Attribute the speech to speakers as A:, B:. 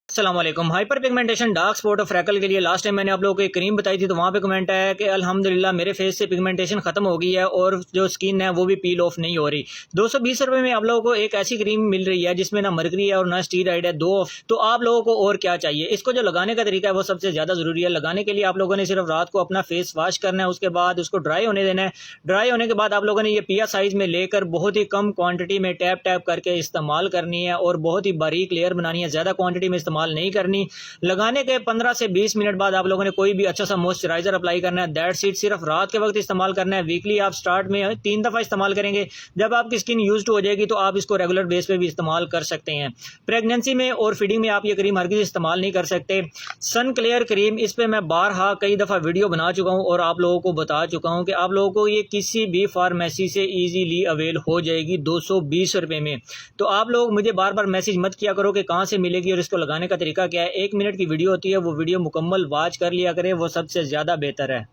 A: अस्सलाम वालेकुम। Hyper pigmentation dark spot और फ्रैकल के लिए लास्ट टाइम मैंने आप लोगों को एक क्रीम बताई थी, तो वहाँ पे कमेंट आया कि अल्हम्दुलिल्लाह मेरे फेस से पिगमेंटेशन खत्म हो गई है और जो स्किन है वो भी पील ऑफ नहीं हो रही। 220 रुपये में आप लोगों को एक ऐसी क्रीम मिल रही है जिसमें ना मरकरी है और ना स्टीरॉइड है, दो ऑफ। तो आप लोगों को और क्या चाहिए। इसको जो लगाने का तरीका है वो सबसे ज़्यादा ज़रूरी है। लगाने के लिए आप लोगों ने सिर्फ रात को अपना फेस वॉश करना है, उसके बाद उसको ड्राई होने देना है। ड्राई होने के बाद आप लोगों ने ये पिया साइज़ में लेकर बहुत ही कम क्वान्टिटी में टैप टैप करके इस्तेमाल करनी है और बहुत ही बारीक लेयर बनानी है, ज़्यादा क्वान्टिटी में इस्तेमाल नहीं करनी। लगाने के 15 से 20 मिनट बाद आप लोगों ने कोई भी अच्छा सा मॉइस्चराइजर अप्लाई करना है। दैट्स इट, सिर्फ रात के वक्त इस्तेमाल करना है। वीकली आप स्टार्ट में 3 दफ़ा इस्तेमाल करेंगे। जब आपकी स्किन यूज्ड हो जाएगी तो आप इसको रेगुलर बेस पे भी इस्तेमाल कर सकते हैं। प्रेगनेंसी में और फीडिंग में आप ये क्रीम हरगिज़ इस्तेमाल नहीं कर सकते। सन क्लियर क्रीम, इस पर मैं बारहा कई दफ़ा वीडियो बना चुका हूँ और आप लोगों को बता चुका हूँ कि आप लोगों को ये किसी भी फार्मेसी से ईजीली अवेल हो जाएगी 220 रुपये में। तो आप लोग मुझे बार बार मैसेज मत किया करो कि कहाँ से मिलेगी और इसको लगाने का तरीका क्या है। 1 मिनट की वीडियो होती है, वो वीडियो मुकम्मल वॉच कर लिया करें, वो सबसे ज़्यादा बेहतर है।